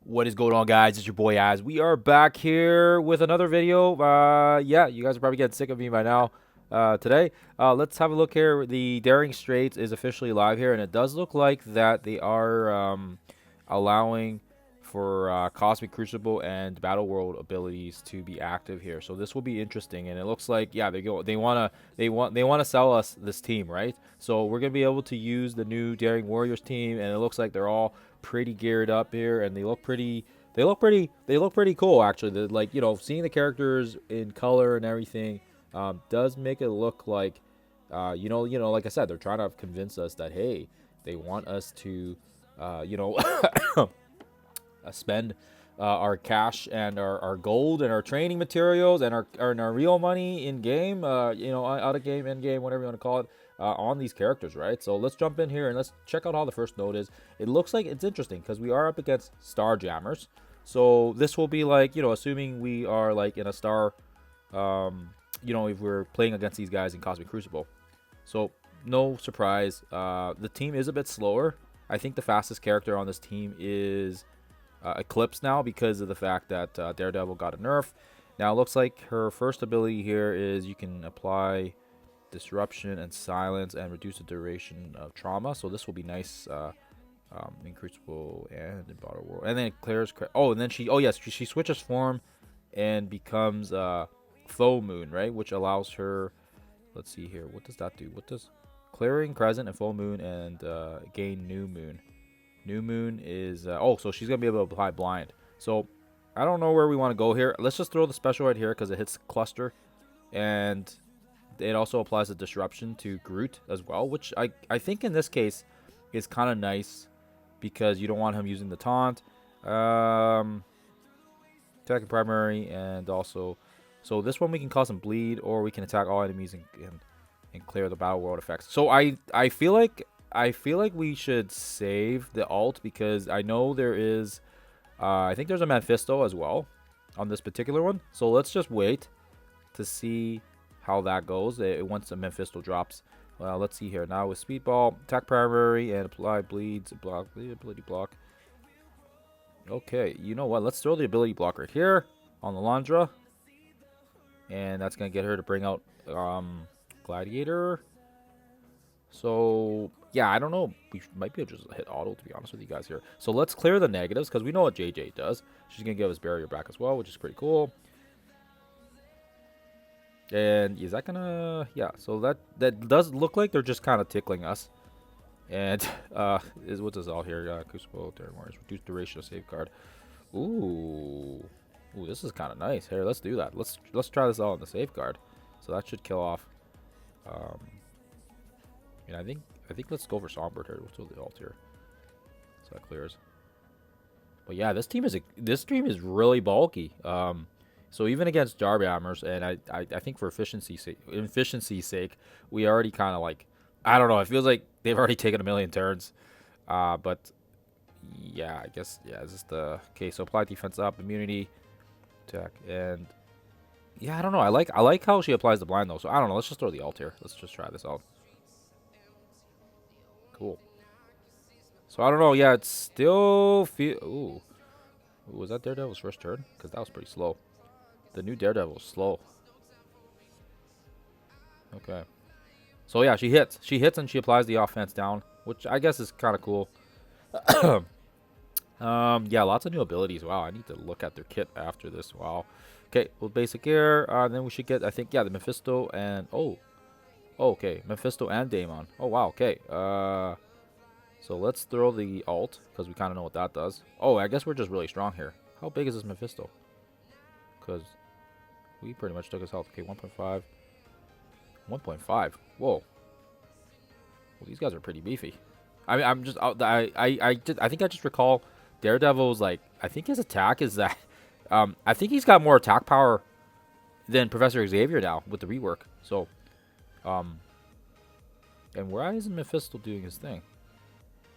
What is going on, guys? It's your boy Az. We are back here with another video. Yeah, you guys are probably getting sick of me by now. Today, let's have a look here. The Daring Straits is officially live here, and it does look like that they are allowing for Cosmic Crucible and Battle World abilities to be active here. So this will be interesting, and it looks like they wanna sell us this team, right? So we're gonna be able to use the new Daring Warriors team, and it looks like they're all pretty geared up here, and they look pretty cool actually. Like, seeing the characters in color and everything does make it look like like I said, they're trying to convince us that, hey, they want us to spend our cash and our gold and our training materials and our real money in game, out of game, in game, whatever you want to call it, on these characters, right? So let's jump in here and let's check out how the first node is. It looks like it's interesting because we are up against Starjammers. So this will be like, assuming we are like in a star, if we're playing against these guys in Cosmic Crucible. So no surprise, the team is a bit slower. I think the fastest character on this team is Eclipse now, because of the fact that Daredevil got a nerf. Now it looks like her first ability here is you can apply disruption and silence and reduce the duration of trauma. So this will be nice in Crucible and in Battle World. And then it clears. And then she switches form and becomes Foe Moon, right? Which allows her. Let's see here. What does that do? What does clearing Crescent and Full Moon and gain New Moon? New Moon is so she's gonna be able to apply blind. So I don't know where we want to go here. Let's just throw the special right here because it hits cluster, and it also applies a disruption to Groot as well, which I think in this case is kind of nice because you don't want him using the taunt, attacking primary, and also so this one we can cause him bleed, or we can attack all enemies and clear the battle world effects. So I feel like we should save the alt because I know there is I think there's a Mephisto as well on this particular one. So let's just wait to see how that goes once the Mephisto drops. Let's see here. Now with Speedball, attack primary and apply bleeds, ability block. Okay, you know what? Let's throw the ability block right here on the Landra. And that's going to get her to bring out Gladiator. So, yeah, I don't know. We might be able to just hit auto, to be honest with you guys here. So let's clear the negatives because we know what JJ does. She's going to give us barrier back as well, which is pretty cool. And is that going to... Yeah, so that does look like they're just kind of tickling us. And what's this all here? Crucible, Daring Warriors, reduce duration of safeguard. Ooh, this is kind of nice. Here, let's do that. Let's try this out on the safeguard. So that should kill off... I think let's go for Songbird here. We'll throw the ult here, so that clears. But yeah, this team is really bulky. So even against Starjammers, and I think for efficiency's sake, we already kind of like, I don't know. It feels like they've already taken a million turns. But yeah, I guess this is the case. So apply defense up, immunity, attack, and yeah, I don't know. I like how she applies the blind though. So I don't know. Let's just throw the ult here. Let's just try this out. Cool. So I don't know. Yeah, it's still Ooh, was that Daredevil's first turn? Because that was pretty slow. The new Daredevil is slow. Okay. So yeah, she hits. She hits and she applies the offense down, which I guess is kind of cool. Yeah, lots of new abilities. Wow, I need to look at their kit after this. Wow. Okay, well, basic gear. Then we should get, I think, yeah, the Mephisto and okay, Mephisto and Daemon. Oh wow, okay. So let's throw the alt because we kind of know what that does. Oh, I guess we're just really strong here. How big is this Mephisto? Because we pretty much took his health. Okay, 1.5. 1.5. Whoa. Well, these guys are pretty beefy. I mean, I think I just recall Daredevil's, like, I think his attack is that I think he's got more attack power than Professor Xavier now with the rework. So and why isn't Mephisto doing his thing?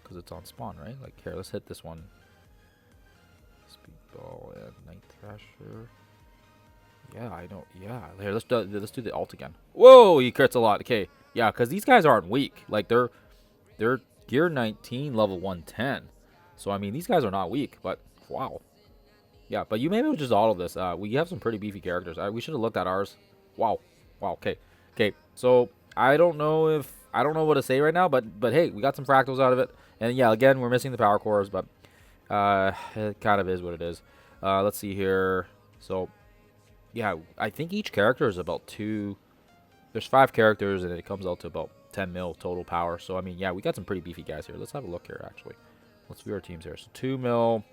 Because it's on spawn, right? Like, here, let's hit this one. Speedball and Night Thrasher. Yeah, I know. Yeah, here, let's do the ult again. Whoa, he crits a lot. Okay, yeah, because these guys aren't weak. Like, they're gear 19, level 110. So I mean, these guys are not weak, but Wow. Yeah, but you maybe we'll just auto this. We have some pretty beefy characters. We should have looked at ours. Wow. Wow. Okay. Okay. So I don't know what to say right now, but hey, we got some fractals out of it, and yeah, again, we're missing the power cores, but it kind of is what it is. Let's see here. So yeah, I think each character is about two. There's 5 characters, and it comes out to about 10 mil total power. So I mean, yeah, we got some pretty beefy guys here. Let's have a look here. Actually, let's view our teams here. So 2 mil.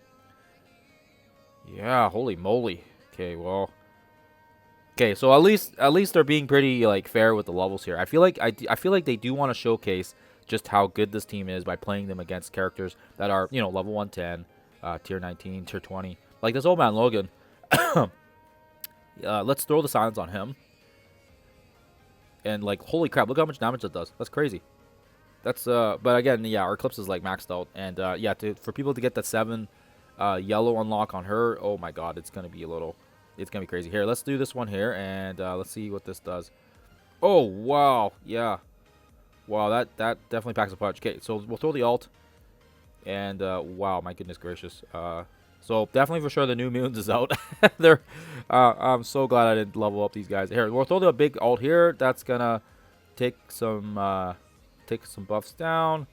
Yeah, holy moly. Okay, well. Okay, so at least they're being pretty like fair with the levels here. I feel like I feel like they do want to showcase just how good this team is by playing them against characters that are, you know, level 110, tier 19, tier 20. Like this old man Logan. Let's throw the silence on him. And like holy crap, look how much damage that does. That's crazy. That's but again, yeah, our Eclipse is like maxed out, and yeah, for people to get the 7 yellow unlock on her, oh my god, it's gonna be crazy. Here, let's do this one here, and let's see what this does. Oh wow, yeah, wow, that definitely packs a punch. Okay, so we'll throw the alt, and wow, my goodness gracious. So definitely for sure the new moons is out. They're I'm so glad I didn't level up these guys. Here, we'll throw the big alt here. That's gonna take some buffs down.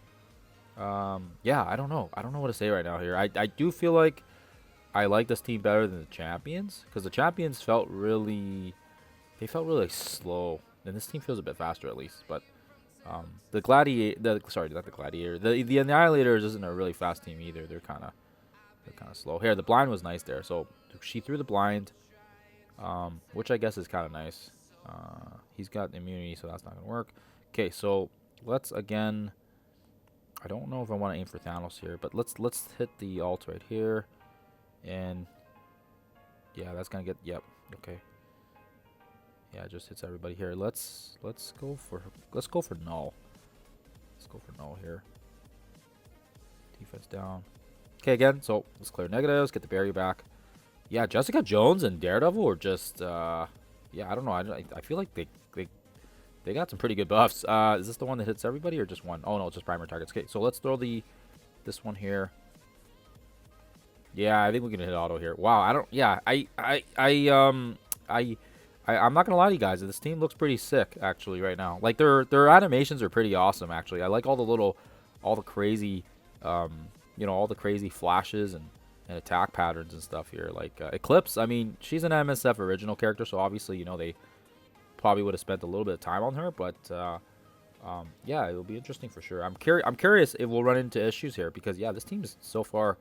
Yeah, I don't know what to say right now here. I do feel like I like this team better than the champions, because the champions felt really slow, and this team feels a bit faster at least. But the annihilators isn't a really fast team either. They're kind of slow. Here, the blind was nice there. So she threw the blind, which I guess is kind of nice. He's got immunity, so that's not gonna work. Okay, so let's again. I don't know if I want to aim for Thanos here, but let's hit the ult right here, and yeah, that's gonna get okay. Yeah, it just hits everybody here. Let's go for null. Let's go for null here. Defense down. Okay, again, so let's clear negatives, get the barrier back. Yeah, Jessica Jones and Daredevil are just yeah, I don't know. I feel like they got some pretty good buffs. Is this the one that hits everybody or just one? Oh no, it's just primary targets. Okay, so let's throw this one here. Yeah, I think we can hit auto here. Wow, I'm not gonna lie to you guys. This team looks pretty sick actually right now. Like their animations are pretty awesome actually. I like all the crazy, you know, all the crazy flashes and attack patterns and stuff here. Like Eclipse, I mean, she's an MSF original character, so obviously, you know, they probably would have spent a little bit of time on her, but yeah, it'll be interesting for sure. I'm curious if we'll run into issues here, because yeah, this team is so far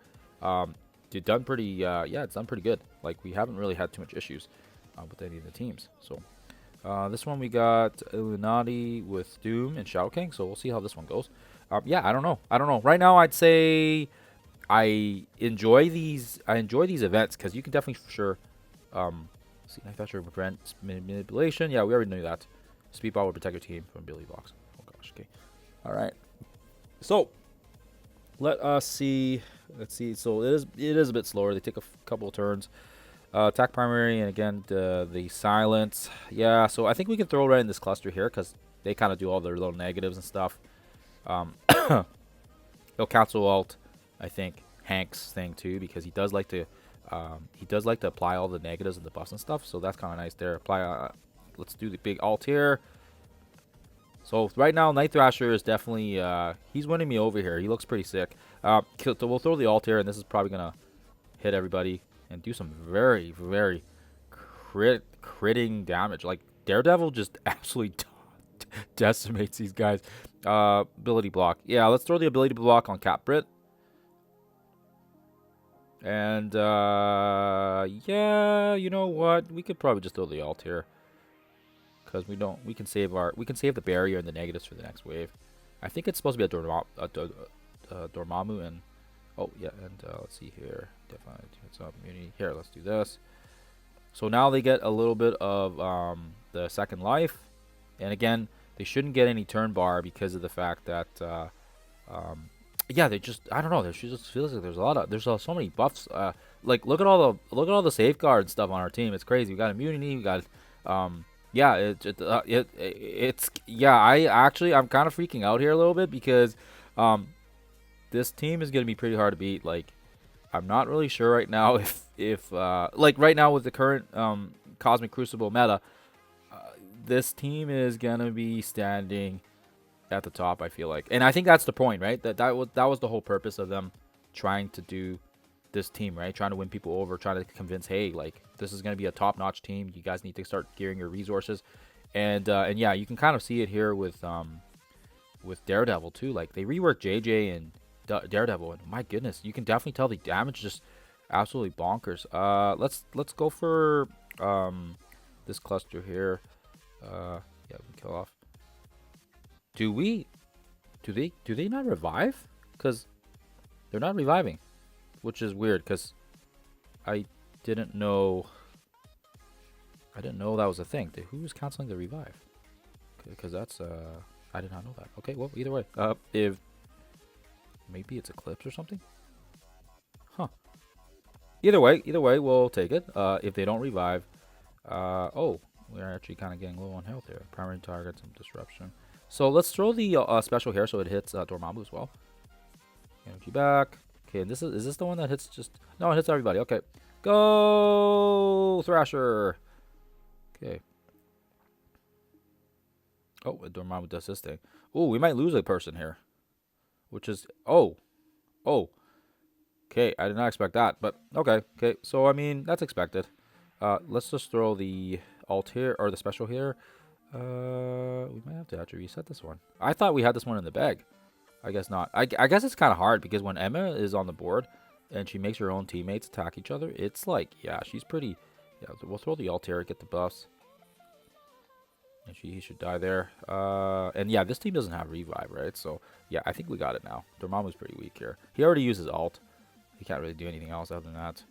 done pretty yeah, it's done pretty good. Like we haven't really had too much issues with any of the teams. So this one we got Illuminati with Doom and Shadow King, so we'll see how this one goes. Yeah, I don't know. Right now, I'd say I enjoy these events, because you can definitely for sure see manufacturer prevent manipulation. Yeah, we already knew that. Speedball will protect your team from ability blocks. Oh gosh, okay. All right. So let us see. Let's see. So it is a bit slower. They take a couple of turns. Attack primary, and again the silence. Yeah, so I think we can throw right in this cluster here, because they kind of do all their little negatives and stuff. He'll cancel alt, I think, Hank's thing too, because he does like to apply all the negatives and the buffs and stuff. So that's kind of nice there. Apply. Let's do the big alt here. So right now, Night Thrasher is definitely he's winning me over here. He looks pretty sick. So we'll throw the alt here, and this is probably gonna hit everybody and do some very, very critting damage. Like Daredevil just absolutely decimates these guys. Ability block. Yeah, let's throw the ability block on Cat Brit. And yeah, you know what? We could probably just throw the alt here, because we can save the barrier and the negatives for the next wave. I think it's supposed to be a Dormammu, and oh yeah, and let's see here. Definitely it's up immunity. Here, let's do this. So now they get a little bit of the second life, and again, they shouldn't get any turn bar because of the fact that yeah, they just, I don't know, there just feels like there's so many buffs. Like look at all the safeguard stuff on our team. It's crazy. We got immunity. We got yeah, it's yeah. I'm kind of freaking out here a little bit, because this team is gonna be pretty hard to beat. Like I'm not really sure right now if like right now with the current Cosmic Crucible meta, this team is gonna be standing at the top. I feel like, and I think that's the point, right? That was the whole purpose of them trying to do this team, right? Trying to win people over, trying to convince, hey, like this is gonna be a top-notch team. You guys need to start gearing your resources, and yeah, you can kind of see it here with Daredevil too. Like they reworked JJ and Daredevil, and my goodness, you can definitely tell the damage just absolutely bonkers. Let's go for this cluster here. Yeah, we can kill off. Do they not revive? Because they're not reviving, which is weird. Because I didn't know. I didn't know that was a thing. Who was canceling the revive? Because that's I did not know that. Okay, well, either way, if maybe it's Eclipse or something. Huh. Either way, we'll take it. If they don't revive, oh, we're actually kind of getting low on health here. Primary target, some disruption. So let's throw the special here so it hits Dormammu as well. Energy back. Okay, and is this the one that hits just... No, it hits everybody. Okay. Go, Thrasher. Okay. Oh, Dormammu does this thing. Oh, we might lose a person here. Which is... Oh. Oh. Okay, I did not expect that. But, okay. Okay, so, I mean, that's expected. Let's just throw the alt here, or the special here. We might have to actually reset this one. I thought we had this one in the bag. I guess not. I guess it's kind of hard because when Emma is on the board and she makes her own teammates attack each other, it's like, yeah, she's pretty... Yeah, we'll throw the alt here, get the buffs. And he should die there. And yeah, this team doesn't have revive, right? So, yeah, I think we got it now. Dormammu's pretty weak here. He already uses alt. He can't really do anything else other than that.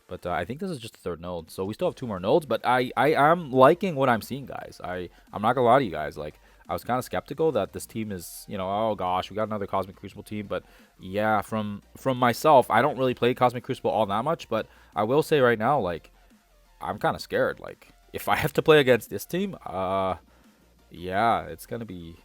But I think this is just the third node. So we still have 2 more nodes. But I am liking what I'm seeing, guys. I'm not going to lie to you guys. Like, I was kind of skeptical that this team is, you know, oh gosh, we got another Cosmic Crucible team. But yeah, from myself, I don't really play Cosmic Crucible all that much. But I will say right now, like, I'm kind of scared. Like, if I have to play against this team, yeah, it's going to be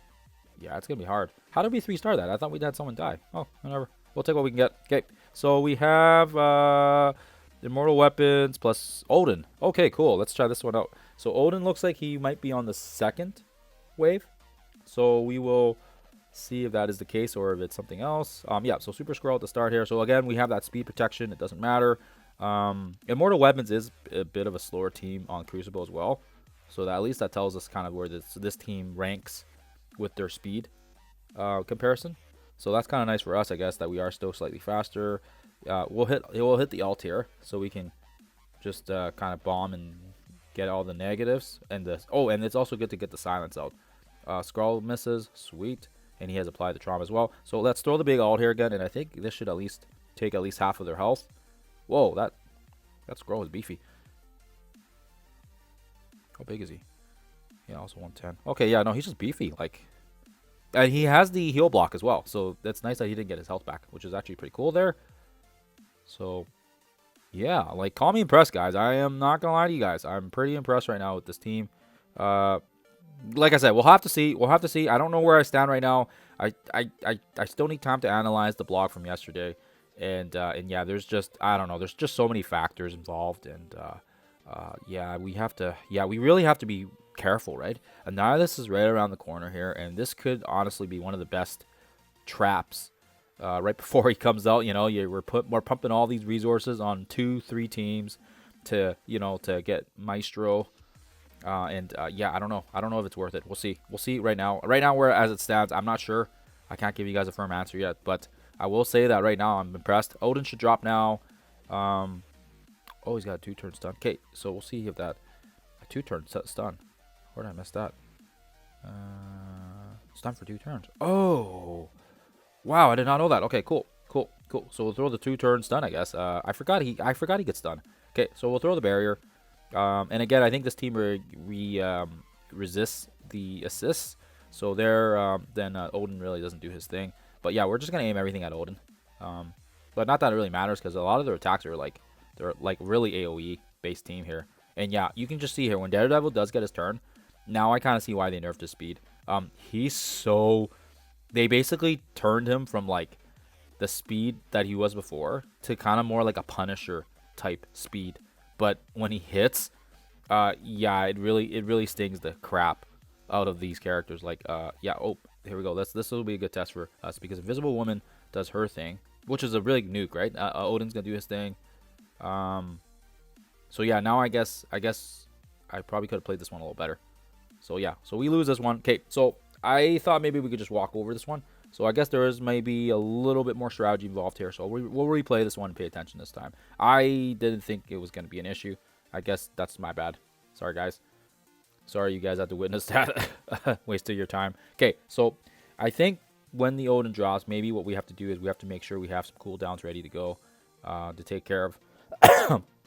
hard. How did we 3-star that? I thought we'd had someone die. Oh, whatever. We'll take what we can get. Okay, so we have... Immortal Weapons plus Odin. Okay, cool. Let's try this one out. So Odin looks like he might be on the second wave. So we will see if that is the case or if it's something else. Yeah, so Super Scroll at the start here. So again, we have that speed protection. It doesn't matter. Immortal Weapons is a bit of a slower team on Crucible as well. So that, at least that tells us kind of where this team ranks with their speed comparison. So that's kind of nice for us, I guess, that we are still slightly faster. We'll hit the alt here, so we can just kind of bomb and get all the negatives. And and it's also good to get the silence out. Skrull misses, sweet, and he has applied the trauma as well. So let's throw the big alt here again, and I think this should at least take at least half of their health. Whoa, that Skrull is beefy. How big is he? Yeah, also 110. Okay, yeah, no, he's just beefy. Like, and he has the heal block as well, so that's nice that he didn't get his health back, which is actually pretty cool there. So, yeah, like, call me impressed, guys. I am not going to lie to you guys. I'm pretty impressed right now with this team. Like I said, we'll have to see. We'll have to see. I don't know where I stand right now. I still need time to analyze the blog from yesterday. And yeah, there's just, I don't know. There's just so many factors involved. And, yeah, we really have to be careful, right? Annihilus is right around the corner here. And this could honestly be one of the best traps. Right before he comes out, you know, we're pumping all these resources on 2-3 teams to, you know, to get Maestro. Yeah, I don't know if it's worth it. We'll see right now. Right now, where as it stands, I'm not sure. I can't give you guys a firm answer yet, but I will say that right now I'm impressed. Odin should drop now. Oh, he's got a 2-turn stun. Okay, so we'll see if that a 2-turn stun. Where did I miss that? Stun for 2 turns. Oh. Wow, I did not know that. Okay, cool. So we'll throw the 2-turn stun, I guess. I forgot he gets stunned. Okay, so we'll throw the barrier. And again, I think this team resists the assists. So there, then Odin really doesn't do his thing. But yeah, we're just gonna aim everything at Odin. But not that it really matters because a lot of their attacks are they're really AOE based team here. And yeah, you can just see here when Daredevil does get his turn. Now I kind of see why they nerfed his speed. He's so... They basically turned him from, like, the speed that he was before to kind of more like a Punisher type speed. But when he hits, yeah, it really stings the crap out of these characters. Like, yeah, oh, here we go. This will be a good test for us because Invisible Woman does her thing, which is a really nuke, right? Odin's gonna do his thing. So yeah, now I guess I probably could have played this one a little better. So yeah, so we lose this one. Okay, so I thought maybe we could just walk over this one. So I guess there is maybe a little bit more strategy involved here. So we'll replay this one and pay attention this time. I didn't think it was going to be an issue. I guess that's my bad. Sorry, guys. Sorry you guys had to witness that. Wasted your time. Okay, so I think when the Odin drops, maybe what we have to do is we have to make sure we have some cooldowns ready to go to take care of.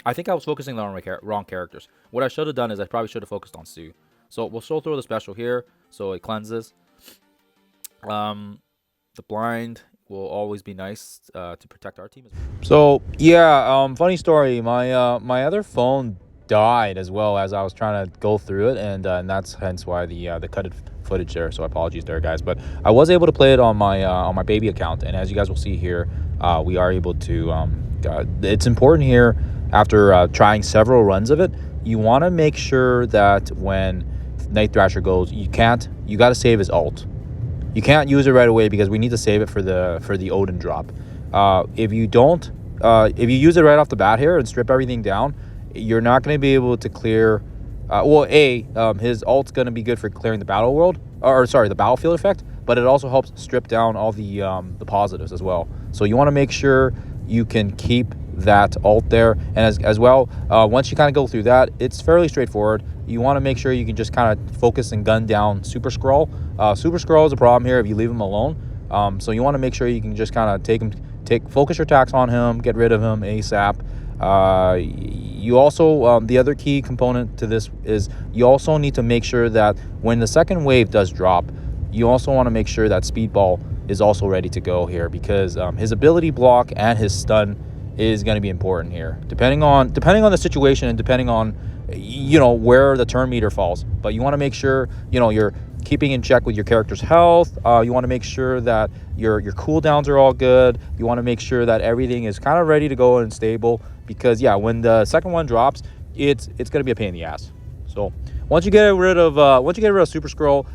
I think I was focusing on the wrong characters. What I should have done is I probably should have focused on Sue. So we'll still throw the special here, so it cleanses. The blind will always be nice to protect our team as well. So yeah, funny story. My other phone died as well as I was trying to go through it, and that's hence why the cut footage there. So apologies there, guys. But I was able to play it on my baby account, and as you guys will see here, we are able to. It's important here after trying several runs of it. You want to make sure that when Night Thrasher goes, you got to save his ult. You can't use it right away because we need to save it for the Odin drop. If you don't, if you use it right off the bat here and strip everything down, you're not going to be able to clear. His ult's going to be good for clearing the battle world, the battlefield effect, but it also helps strip down all the positives as well. So you want to make sure you can keep that ult there, and as well, once you kind of go through that, it's fairly straightforward. You want to make sure you can just kind of focus and gun down Super Skrull. Super Skrull is a problem here if you leave him alone. So you want to make sure you can just kind of focus your attacks on him, get rid of him ASAP. You also, the other key component to this is you also need to make sure that when the second wave does drop, you also want to make sure that Speedball is also ready to go here, because his ability block and his stun is going to be important here, depending on the situation and depending on where the turn meter falls. But you want to make sure you're keeping in check with your character's health. You want to make sure that your cooldowns are all good. You want to make sure that everything is kind of ready to go and stable, because yeah, when the second one drops, it's going to be a pain in the ass. So once you get rid of Super Skrull,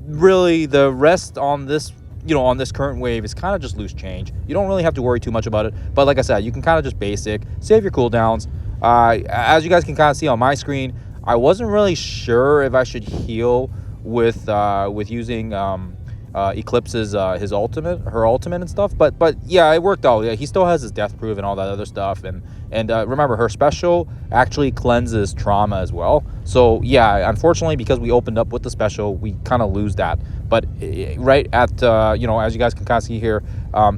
really the rest on this on this current wave is kind of just loose change. You don't really have to worry too much about it. But like I said, you can kind of just basic, save your cooldowns. As you guys can kind of see on my screen, I wasn't really sure if I should heal with using Eclipse's her ultimate and stuff. But yeah, it worked out. Yeah, he still has his death proof and all that other stuff. And remember, her special actually cleanses trauma as well. So yeah, unfortunately, because we opened up with the special, we kind of lose that. But right at as you guys can kind of see here,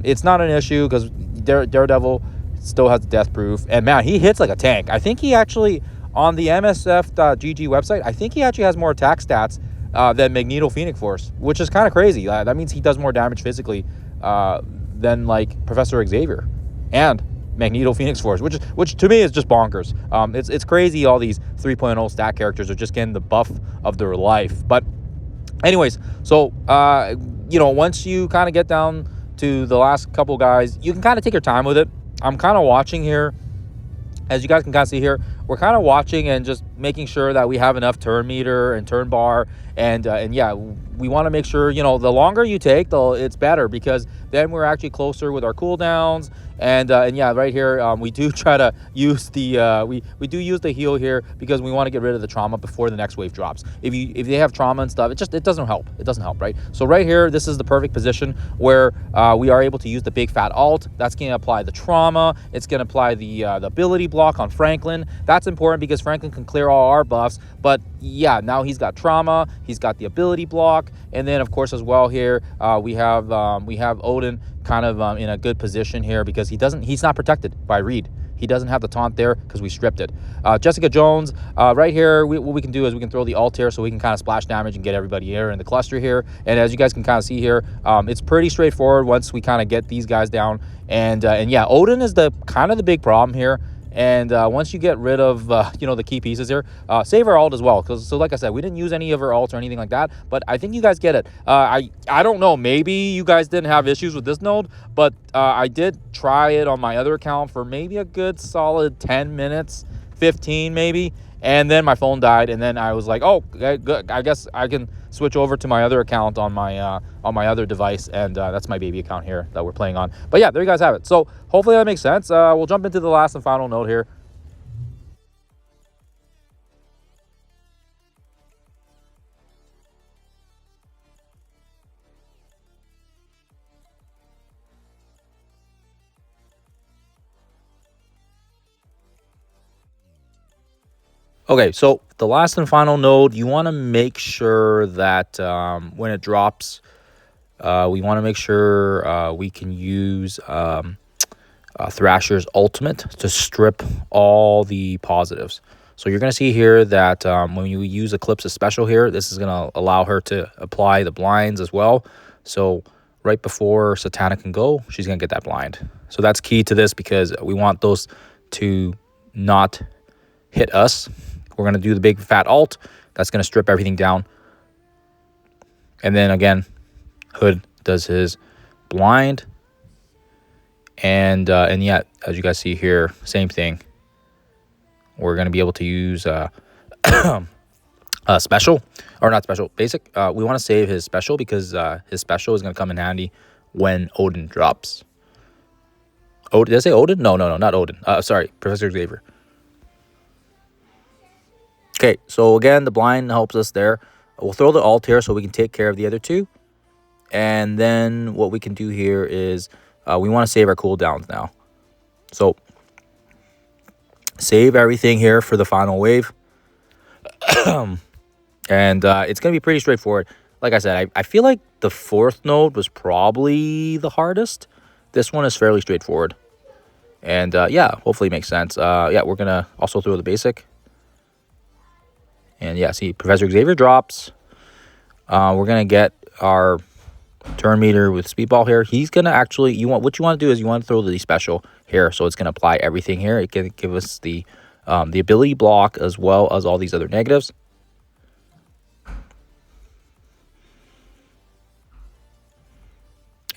it's not an issue because Daredevil still has the death proof. And man, he hits like a tank. I think he actually, on the MSF.GG website, I think he actually has more attack stats than Magneto Phoenix Force, which is kind of crazy. That means he does more damage physically than like Professor Xavier and Magneto Phoenix Force, which to me is just bonkers. It's crazy. All these 3.0 stat characters are just getting the buff of their life. But anyways, so once you kind of get down to the last couple guys, you can kind of take your time with it. I'm kind of watching here. As you guys can kind of see here, we're kind of watching and just making sure that we have enough turn meter and turn bar. And yeah, we want to make sure, the longer you take, it's better, because then we're actually closer with our cooldowns. And yeah, right here, we do try to use the we do use the heal here because we want to get rid of the trauma before the next wave drops. If they have trauma and stuff, it doesn't help. It doesn't help, right? So right here, this is the perfect position where we are able to use the big fat alt. That's going to apply the trauma. It's going to apply the ability block on Franklin. That's important because Franklin can clear all our buffs. But yeah, now he's got trauma. He's got the ability block, and then of course as well here we have Odin kind of in a good position here because he's not protected by Reed. He doesn't have the taunt there because we stripped it. Jessica Jones, right here, what we can do is we can throw the ult here so we can kind of splash damage and get everybody here in the cluster here. And as you guys can kind of see here, it's pretty straightforward once we kind of get these guys down. And yeah, Odin is the kind of the big problem here. And once you get rid of, the key pieces here, save our alt as well. So like I said, we didn't use any of our alts or anything like that, but I think you guys get it. I don't know, maybe you guys didn't have issues with this node, but I did try it on my other account for maybe a good solid 10 minutes, 15 maybe. And then my phone died, and then I was like, oh, good. I guess I can switch over to my other account on my other device, and that's my baby account here that we're playing on. But yeah, there you guys have it. So hopefully that makes sense. We'll jump into the last and final node here. Okay, so the last and final node, you want to make sure that when it drops, we want to make sure we can use Thrasher's ultimate to strip all the positives. So you're going to see here that when you use Eclipse's special here, this is going to allow her to apply the blinds as well. So right before Satana can go, she's going to get that blind. So that's key to this because we want those to not hit us. We're going to do the big fat alt. That's going to strip everything down. And then again, Hood does his blind. And yeah, as you guys see here, same thing. We're going to be able to use special, or not special, basic. We want to save his special because his special is going to come in handy when Odin drops. Did I say Odin? No, not Odin. Sorry, Professor Xavier. Okay, so again, the blind helps us there. We'll throw the alt here so we can take care of the other two. And then what we can do here is we want to save our cooldowns now. So save everything here for the final wave. And it's going to be pretty straightforward. Like I said, I feel like the fourth node was probably the hardest. This one is fairly straightforward. And yeah, hopefully it makes sense. Yeah, we're going to also throw the basic. And yeah, see, Professor Xavier drops. We're going to get our turn meter with Speedball here. He's going to actually, what you want to do is you want to throw the special here. So it's going to apply everything here. It can give us the ability block as well as all these other negatives.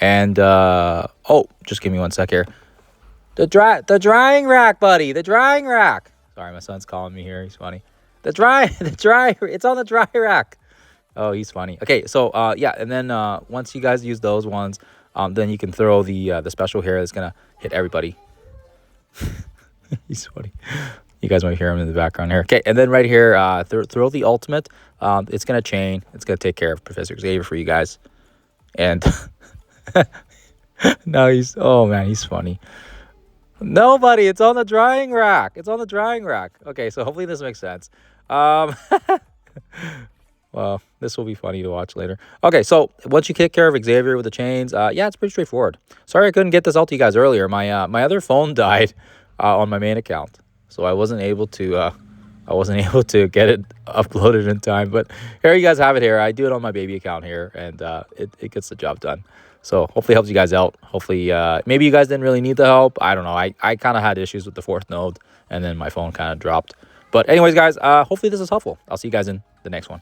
And, oh, just give me 1 sec here. The drying rack, buddy. The drying rack. Sorry, my son's calling me here. He's funny. It's on the dry rack. Oh, he's funny. Okay, so yeah, and then once you guys use those ones, then you can throw the special here that's gonna hit everybody. He's funny. You guys might hear him in the background here. Okay, and then right here, throw the ultimate. It's gonna chain. It's gonna take care of Professor Xavier for you guys. And no, oh man, he's funny. Nobody, it's on the drying rack. It's on the drying rack. Okay, so hopefully this makes sense. Well, this will be funny to watch later. Okay, so once you take care of Xavier with the chains, yeah, it's pretty straightforward. Sorry I couldn't get this out to you guys earlier. My other phone died on my main account, so I wasn't able to get it uploaded in time. But here you guys have it here. I do it on my baby account here, and it gets the job done. So hopefully it helps you guys out. Hopefully, maybe you guys didn't really need the help. I don't know. I kind of had issues with the fourth node, and then my phone kind of dropped. But anyways, guys, hopefully this is helpful. I'll see you guys in the next one.